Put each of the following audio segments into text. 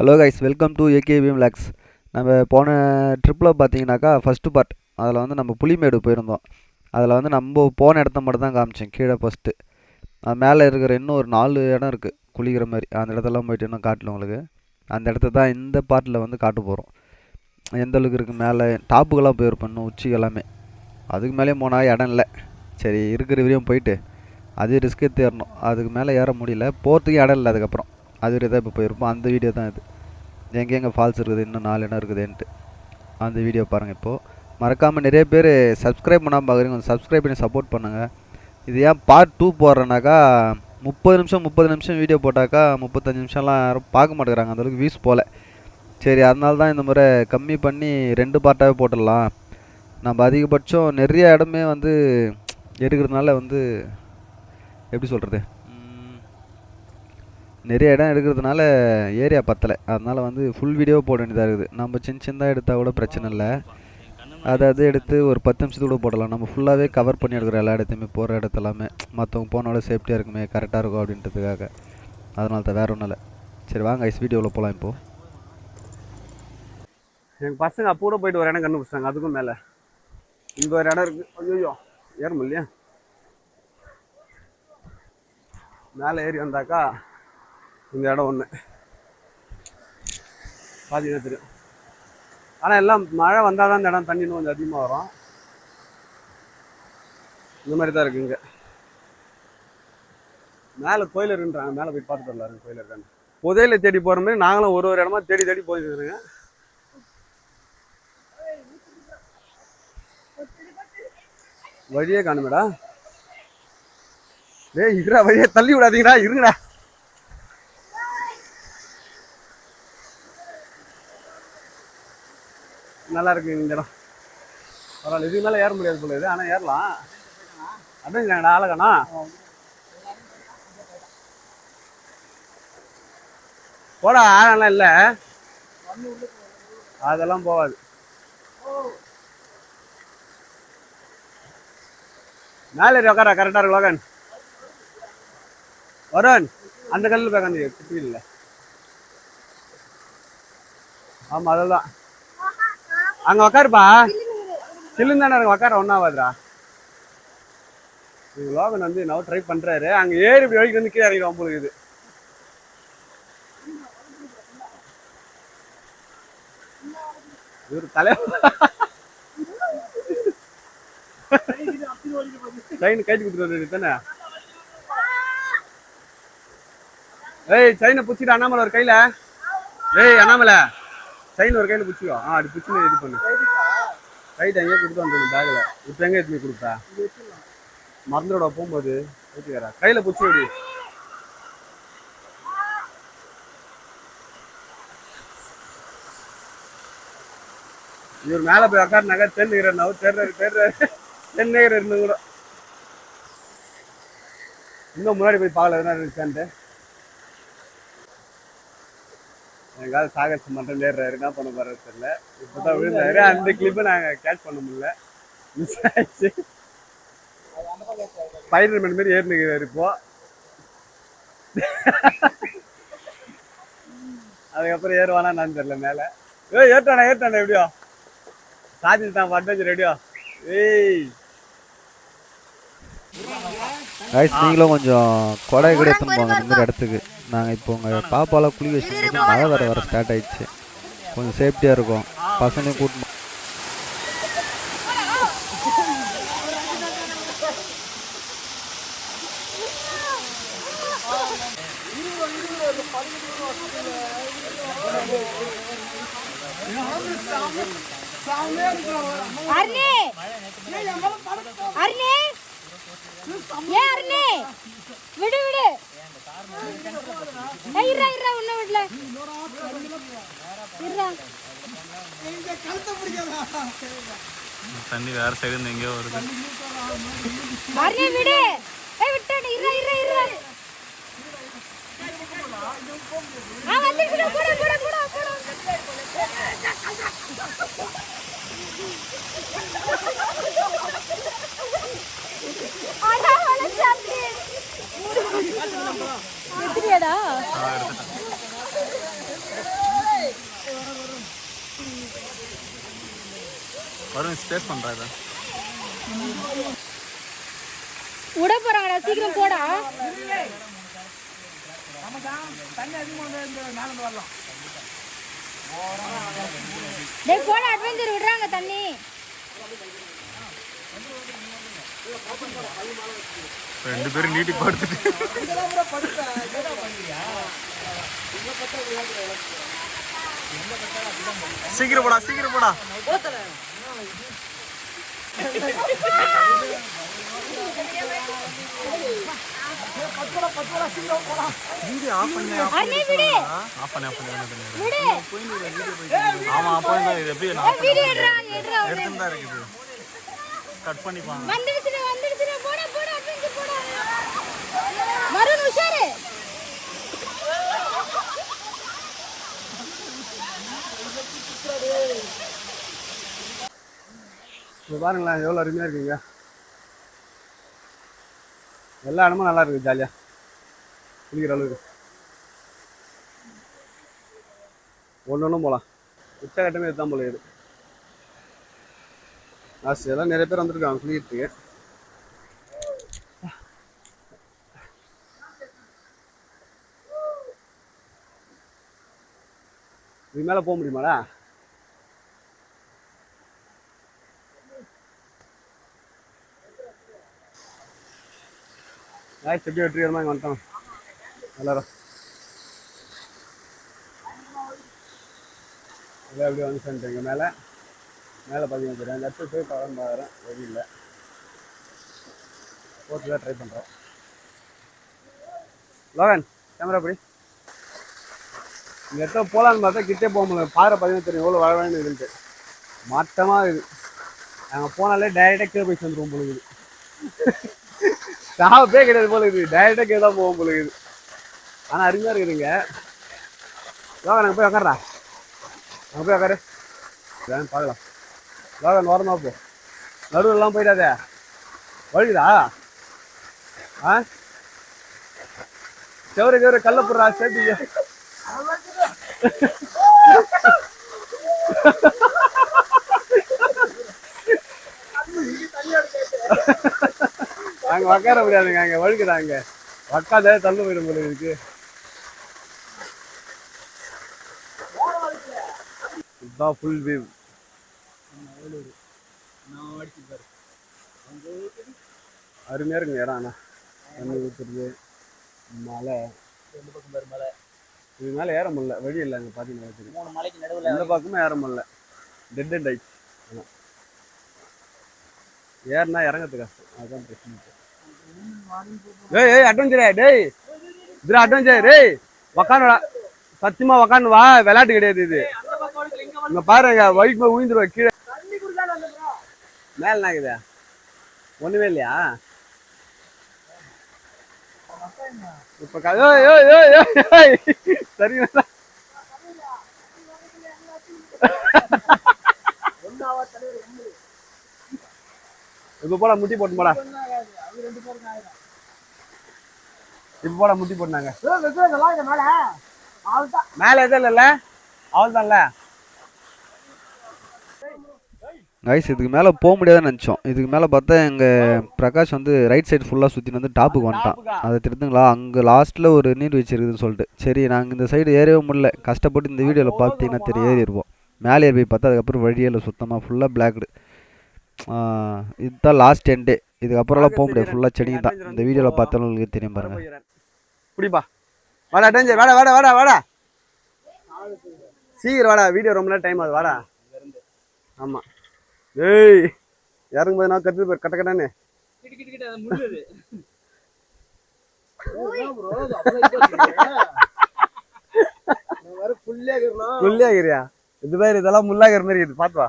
Hello guys, welcome to AKBM lakes. நம்ம போன ட்ரிப்பில் பார்த்தீங்கன்னாக்கா ஃபஸ்ட்டு பார்ட் அதில் வந்து நம்ம புலிமேடு போயிருந்தோம். அதில் வந்து நம்ம போன இடத்த மட்டும் தான் காமிச்சேன். கீழே ஃபஸ்ட்டு அது மேலே இருக்கிற இன்னும் ஒரு 4 இடம் இருக்குது குளிக்கிற மாதிரி. அந்த இடத்தெல்லாம் போயிட்டு இன்னும் காட்டல உங்களுக்கு. அந்த இடத்த தான் இந்த பார்ட்டில் வந்து காட்ட போகிறோம். எந்த அளவுக்கு இருக்குது மேலே டாப்புக்கெல்லாம் போயிருப்போம், இன்னும் உச்சிக்கு எல்லாமே. அதுக்கு மேலேயும் போனால் இடம் இல்லை. சரி, இருக்கிற வரையும் போயிட்டு அது ரிஸ்க்கே தேரணும். அதுக்கு மேலே ஏற முடியல, போகிறதுக்கு இடம் இல்லை. அதுக்கப்புறம் அது வரை தான் இப்போ போயிருப்போம். அந்த வீடியோ தான் இது. எங்கெங்கே ஃபால்ஸ் இருக்குது, இன்னும் 4 இடம் இருக்குதுன்ட்டு அந்த வீடியோ பாருங்கள். இப்போது மறக்காமல் நிறைய பேர் சப்ஸ்கிரைப் பண்ணாமல் பார்க்குறீங்க, கொஞ்சம் சப்ஸ்கிரைப் பண்ணி சப்போர்ட் பண்ணுங்கள். இது ஏன் பார்ட் 2 போடுறேன்னாக்கா 30 நிமிஷம் வீடியோ போட்டாக்கா 35 நிமிஷம்லாம் யாரும் பார்க்க மாட்டேங்கிறாங்க, அந்தளவுக்கு வியூஸ் போல். சரி, அதனால தான் இந்த முறை கம்மி பண்ணி 2 பார்ட்டாகவே போட்டுடலாம். நம்ம அதிகபட்சம் நிறைய இடமே வந்து எடுக்கிறதுனால வந்து எப்படி சொல்கிறது, நிறைய இடம் எடுக்கிறதுனால ஏரியா பத்தலை. அதனால் வந்து ஃபுல் வீடியோ போட வேண்டியதாக இருக்குது. நம்ம சின்னதாக எடுத்தால் கூட பிரச்சனை இல்லை. அதாவது எடுத்து ஒரு 10 நிமிஷத்துக்கு கூட போடலாம். நம்ம ஃபுல்லாகவே கவர் பண்ணி எடுக்கிற எல்லா இடத்தையுமே, போகிற இடத்தெல்லாமே மற்றவங்க போனாலும் சேஃப்டியாக இருக்குமே, கரெக்டாக இருக்கும் அப்படின்றதுக்காக. அதனால தான், வேறு ஒன்றும் இல்லை. சரி வாங்க ஐஸ், வீடியோவில் போகலாம். இப்போது எங்கள் பசங்க அப்போ கூட போயிட்டு ஒரு இடம் கண்டுபிடிச்சாங்க. அதுக்கும் மேலே இங்கே ஒரு இடம் இருக்குது. ஐயோ, ஏற முடியலையா? மேலே ஏறி வந்தாக்கா இந்த இடம் ஒன்று பார்த்தீங்கன்னா தெரியும். ஆனால் எல்லாம் மழை வந்தால் தான் இந்த இடம் தண்ணி கொஞ்சம் அதிகமாக வரும். இந்த மாதிரி தான் இருக்குது. இங்கே மேலே கோயில் இருக்குன்றாங்க. மேலே போய் பார்த்துட்டு வரலாரு கோயில் இருக்காங்க. புதையில தேடி போகிற மாதிரி நாங்களும் ஒரு இடமா தேடி தேடி போயிருக்கிறோங்க. வழியே காணுமேடா. டேய் இருடா, வழியை தள்ளி விடாதீங்கடா, இருங்கடா. நல்லா இருக்கு இந்த இடம். பரவாயில்ல, இதுக்கு மேலே ஏற முடியாது போல இது. ஆனால் ஏறலாம் அப்படிங்கிறாங்கடா. ஆளகானா போட ஆழம்லாம் இல்லை, அதெல்லாம் போகாது. மேலே உட்கார கரெக்டாக இருக்கு லோகன். வருண், அந்த கல்லில் போய் உட்காந்து குட்டி இல்லை. ஆமாம், அதெல்லாம் அங்கே உக்காருப்பா. சில்லுன்னு தானே இருக்கு, உக்கார ஒன்றாவாதுடா. லோகன் வந்து நான் ட்ரை பண்ணுறாரு. அங்கே ஏறி வழிக்கு வந்து கீழே இறங்கிடும் உங்களுக்கு. இது இவர் தலை செயின் கைட்டு கொடுத்துட்டு தானே. ஏய், செயினை பிடிச்சிட்டு அண்ணாமலை ஒரு கையில். ஏய் அண்ணாமலை, செயின் ஒரு கையில் பிடிச்சிக்கோ. அப்படி பிடிச்சின்னு இது பண்ணு. கைட்டு எங்கேயே கொடுத்து வந்துடும் பேக்கில். இப்போ எங்கே எடுத்து கொடுத்தா மறந்துடா போகும்போது ஏற்றுக்காரா கையில் பிடிச்சி விடு. இவர் மேலே போய் உக்காருனாக்கா தென்னுகிறவர் தென்னுகிற இருந்து கூட இன்னும் முன்னாடி போய் பார்க்கல எதுனா இருந்துச்சான்ட்டு. எங்காவது சாகசம் மட்டும் நேர்றாரு, என்ன பண்ண போறது தெரியல. இப்போதான் விழுந்தாரு. அந்த கிளிப்பை நாங்கள் கேட்ச் பண்ண முடியல, மிஸ் ஆயிடுச்சு. ஸ்பைடர்மேன் மாதிரி ஏறினுக்கிறாரு இப்போ. அதுக்கப்புறம் ஏறுவானா நான் தெரியல மேலே. ஏற்றானே எப்படியோ சாதிச்சு தான் அட்வென்ச்சர் எப்படியோ. ஏய் கைஸ், நீங்களும் கொஞ்சம் கொடை கூட எடுத்துன்னு போங்க இந்த மாதிரி இடத்துக்கு. நாங்கள் இப்போ உங்கள் பாப்பாலாம் குளிக்க வச்சுருந்தோம். மழை வர ஸ்டார்ட் ஆகிடுச்சு. கொஞ்சம் சேஃப்டியாக இருக்கும். பசங்களையும் கூட்டணும். விடு விடு, உன்ன விடல. தண்ணி வேற சைடு இருந்து எங்கேயோ வருது. விடு, விட்டு எத்திரியாடா? வரும் ஸ்பேஸ் பண்றாரு. விட போறாங்கடா, சீக்கிரம் போடா. டேய் போடா, அட்வென்ச்சர் விடுறாங்க தண்ணி. ரெண்டு பேரும் நீட்டி படுத்துட்டு சீக்கிரம் போடா சீக்கிரம் போடா. அண்ணே விடு. ஆஃப் பண்ணு விடு. ஆமா அப்போ இது எப்படி வீடியோ எடுறா. எடுத்துட்டு தான் இருக்குது. கட் பண்ணிப்பாங்க. வந்துடுச்சு போடா போடா அட்வென்ச்சர் போடா. மருண் உஷாரு. பாருங்களேன் எவ்வளோ அருமையாக இருக்குங்க. எல்லா இடமும் நல்லா இருக்குது, ஜாலியாக குளிக்கிற அளவுக்கு. ஒன்றும் போகலாம். உச்சகட்டமே இதுதான் போல இது. லாஸ்ட் எல்லாம் நிறைய பேர் வந்துருக்காங்க குளிக்கிறதுக்கு. இது மேலே போக முடியுமாடா? எப்படி வெற்றிகரமாக இங்கே வந்துட்டோம் எல்லாரும். எல்லாம் எப்படி வந்து சேர்ந்துட்டேங்க. மேலே பார்த்தீங்கன்னா தெரியும். லெஃப்ட் போய் பார்க்குறேன், வழி இல்லை. போட்டு தான் ட்ரை பண்ணுறோம். லோகன் கேமரா படி. இந்த இடத்துல போகலான்னு பார்த்தா கிட்டே போக முடியல. பாறை பார்த்தீங்கன்னா தெரியும் எவ்வளோ வளவன்னு இருக்குன்ட்டு. மாற்றமாக இருக்குது. நாங்கள் போனாலே டைரெக்டாக கீழே போய் சேர்ந்துருவோம் போல இருக்குது. ஸ்டாப்பே கிடையாது போல இருக்குது. டைரெக்டாக கீழே தான் போவோம் போல இருக்குது. ஆனால் அருமையாக இருக்குதுங்க. லோகன் நாங்கள் போய் உக்காடுறா. நாங்கள் போய் உக்காரு பார்க்கலாம். லோகன் ஓரமாக போ. நடுவெல்லாம் போயிடாதே. வழுகுதா? ஆ செவரு கல்ல போடுறா சேர்த்து. அங்க உக்கார முடியாதுங்க, அங்க வழுக்குதாங்க. உக்காத தள்ளு போயிடும் போல இருக்கு. இதுதான் ஃபுல் வியூ. அருமையா இருக்குங்க இடம். ஆனா தண்ணி ஊத்துறது, மலை, இது மேலே ஏற முடியல, வழி இல்லை. அங்கே பார்த்தீங்கன்னா இந்த பக்கமும் ஏற முடியல, டெட் அண்ட் ஆயிடுச்சு. ஏறினா இறங்கிறது கஷ்டம், அதுதான் பிரச்சனை. ஏய் அட்வென்ச்சரே, டேய் இது அட்வென்ச்சர். டேய் உக்காந்துடா, சத்தியமா உக்காந்து வா. விளையாட்டு கிடையாது இது. இங்க பாருங்க, வழிக்கு போய் உயிந்துருவா கீழே. மேல நாக்குதா ஒண்ணுமே இல்லையா? இப்ப சரி இப்ப போட முட்டி போட்டு போடா. இப்ப போட முட்டி போட்டாங்க. மேல எதுவும் இல்லைல்ல, அவள் தான்ல. கைஸ் இதுக்கு மேலே போக முடியாதுன்னு நினச்சோம். இதுக்கு மேலே பார்த்தா எங்கள் பிரகாஷ் வந்து ரைட் சைடு ஃபுல்லாக சுற்றின்னு வந்து டாப்புக்கு வந்துட்டான். அதை திருத்துங்களா, அங்கே லாஸ்ட்டில் ஒரு நீர்வீழ்ச்சி இருக்குதுன்னு சொல்லிட்டு. சரி நாங்கள் இந்த சைடு ஏறவே முடியல. கஷ்டப்பட்டு இந்த வீடியோவில் பார்த்தீங்கன்னா தெரியும் ஏறி இருப்போம். மேலே ஏறி போய் பார்த்தா அதுக்கப்புறம் வழியில் சுத்தமாக ஃபுல்லாக பிளாக்டு. இதுதான் லாஸ்ட் எண்டே. இதுக்கப்புறம்லாம் போக முடியாது, ஃபுல்லாக செடிங்க தான். இந்த வீடியோவில் பார்த்தாலும் உங்களுக்கு தெரியும் பாருங்கள். குடிப்பா வாடா டேஞ்சர், வாடா வாடா வாடா வாடா சீக்கிரம் வாடா. வீடியோ ரொம்ப நேரம் டைம் ஆகுது, வாடா. ஆமாம் ஏய் இறங்கும்போது நான் கற்று போய் கட்ட கட்டானே. புள்ளியாகிறியா? இது மாதிரி இதெல்லாம் முள்ளாகிற மாதிரி இருக்குது, பார்த்து வா.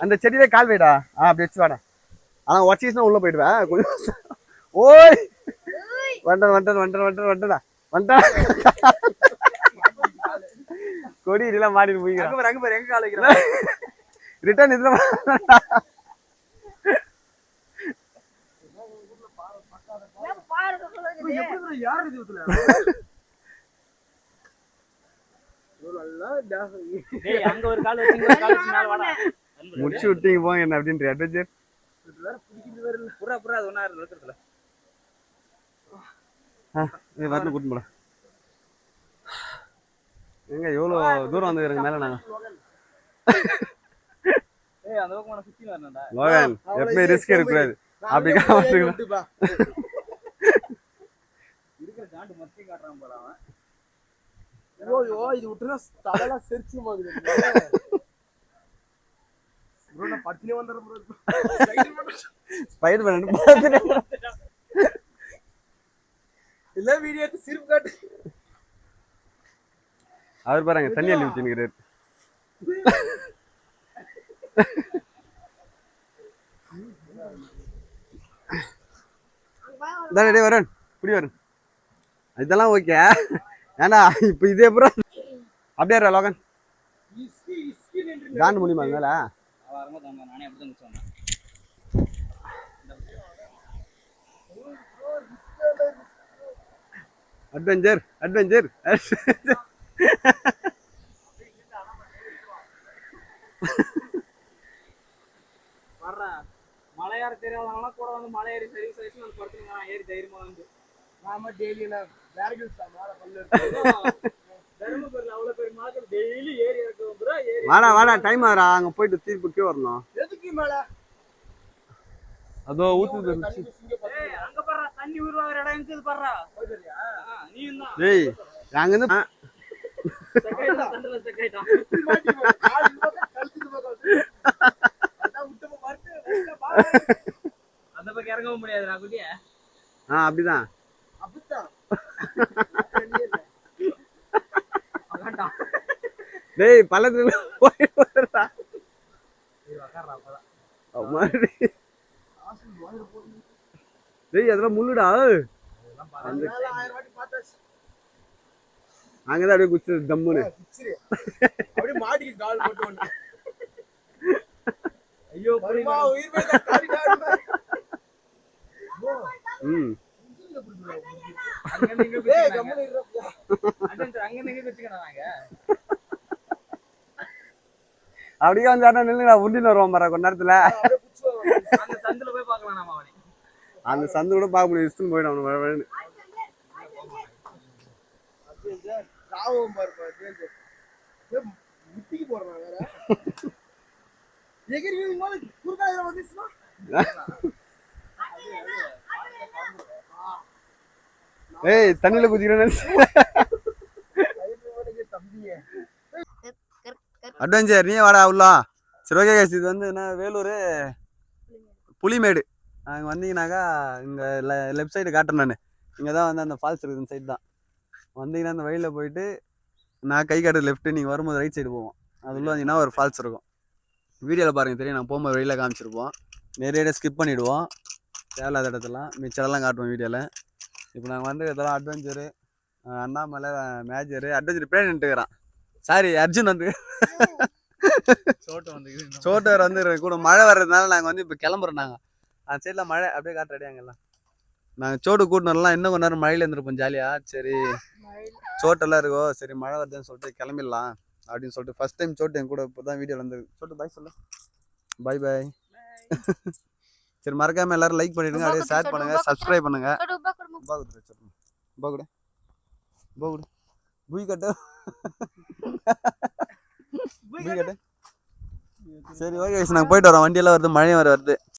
அந்த செடியிலே கால் வைடா. அப்படி வச்சு வாடா. ஆனால் உடச்சிச்சுன்னா உள்ளே போயிடுவேன் கொஞ்சம். ஓய் வண்டன் வண்டன் வண்டன் வண்டன் வண்டடா வண்டா. கொடி இதெல்லாம் மாடிட்டு போய்க்கிறேன். அங்கே பாரு எங்க கால் வைக்கிறேன். ரிட்டர்ன் இதுல முடிச்சு விட்டீங்க போங்க என்ன அப்படின்ற அட்வென்ச்சர். புறா புறா அது ஒன்றா இருக்கிறதுல வரணும் கூட்டின்னு போல. எங்க எவ்வளோ தூரம் வந்துக்கிறங்க மேலே நாங்கள். ஏய் அந்த பக்கம் சுற்றி வரணும்டா. லோகன் எப்பவுமே ரிஸ்க் எடுக்கக்கூடாது. அப்படி காமிச்சுக்கலாம். இருக்கிற காண்டு மொத்தம் காட்டுறான் போல அவன். ஐயோ இது விட்டுனா தலைலாம் செரிச்சு மாதிரி ப்ரோ நான் பட்டினே வந்துறேன் ப்ரோ. ஸ்பைடர்மேன் இல்ல வீடியோ எடுத்து சிரிப்பு காட்டு. அவர் பாருங்க தண்ணி அள்ளி ஊற்றினுக்கிறாரு. டே வரேன் இப்படி வரும். இதெல்லாம் ஓகே. ஏன்னா இப்போ இதே அப்புறம் அப்படியே லோகன் தாண்ட முடியுமா மேல? நானே அப்படி தான் சொன்னேன். Adventure adventure. மலையாற தெரியாதவங்க கூட வந்து மலை ஏறி சர்வீஸ் ஆயிடுச்சு வந்து படுத்துங்க ஏறி தைரியமா வந்து நாம டெய்லி நான் வேர்கில்ஸ் மேல பல்லு தர்மபுரியில் அவ்வளோ பேர் மாதிரி டெய்லி ஏறி இருக்க வந்துடும். ஏறி வாடா வாடா டைம் ஆகிறா. அங்கே போயிட்டு திருப்பி வரணும். எதுக்கு மேல அதோ ஊத்துது. அங்க பாரு தண்ணி உருவாகிற இடம் இருக்குது பாரு. நீ தான் டேய் அங்கேருந்து சண்டல செக்காயிட்டான். அந்த பக்கம் இறங்கவும் முடியாது நான் குட்டிய. அப்படிதான். டேய் பள்ளத்துல போயிடுறா. டேய் அதெல்லாம் முள்ளுடா. அங்கதான் அப்படியே குச்சி தம்முன்னு அப்படியே மாட்டிக்கு கால் போட்டு வந்து. ஐயோ பரிமா உயிர் மேல காடிடா. அங்க நீங்க ஏய் கம்மனு இருடா. அங்க நீங்க குச்சிக்கறாங்க. அப்படியே வந்து அண்ணா நில்லுடா உண்டின்னு வருவான் பாரு கொஞ்ச நேரத்துல. அந்த சந்துல போய் பார்க்கலாம் நாம அவனை. அந்த சந்து கூட பார்க்க முடியும். இஷ்டம் போயிடும் அவனு வரவேன்னு. ராவும் பாரு முட்டிக்கு போறான் வேற. எகிரி மேல குறுக்காயிர வந்துச்சுனா ஏய் தண்ணில குதிக்கிறேன்னு தம்பியே. அட்வென்ச்சர் நீ வாடா உள்ள. சரி ஓகே கைஸ், இது வந்து என்ன வேலூர் புலிமேடு. அங்கே வந்தீங்கன்னாக்கா இங்கே லெஃப்ட் சைடு காட்டுறேன் நான். இங்கே தான் வந்து அந்த ஃபால்ஸ் இருக்குது. இந்த சைடு தான் வந்தீங்கன்னா அந்த வழியில் போயிட்டு நான் கை காட்டு லெஃப்ட்டு, நீங்கள் வரும்போது ரைட் சைடு போவோம். அது உள்ள வந்தீங்கன்னா ஒரு ஃபால்ஸ் இருக்கும். வீடியோவில் பாருங்கள் தெரியும். நான் போகும்போது வழியில் காமிச்சிருப்போம். நிறைய ஸ்கிப் பண்ணிவிடுவோம். தேவையில்லாத இடத்துலாம் மிச்சரெல்லாம் காட்டுவோம் வீடியோவில். இப்போ நாங்கள் வந்து இதெல்லாம் அட்வென்ச்சரு அண்ணாமலை மேஜரு அட்வென்ச்சர் பேரண்ட்டுக்கிறான். சாரி அர்ஜுன் வந்து சோட்டு வேறு வந்து கூட மழை வர்றதுனால நாங்கள் வந்து இப்போ கிளம்புறோம். நாங்கள் அந்த சைடில் மழை அப்படியே காட்டு அடியாங்கல்லாம். நாங்கள் சோட்டு கூட்டினரெலாம் இன்னும் கொஞ்ச நேரம் மழையில் இருந்துருப்போம் ஜாலியாக. சரி சோட்டெல்லாம் இருக்கோ, சரி மழை வருதுன்னு சொல்லிட்டு கிளம்பிடலாம் அப்படின்னு சொல்லிட்டு ஃபஸ்ட் டைம் சோட்டு என் கூட இப்போ தான் வீடியோவில் வந்து சோட்டு பாய் சொல்லு. பாய் பாய். சரி மறக்காமல் எல்லோரும் லைக் பண்ணிவிடுங்க, அப்படியே ஷேர் பண்ணுங்கள், சப்ஸ்கிரைப் பண்ணுங்கள். புய் கட்டு புய் கட்டு. சரி ஓகே நாங்கள் போயிட்டு வரோம். வண்டியெல்லாம் வருது, மழையும் வருது.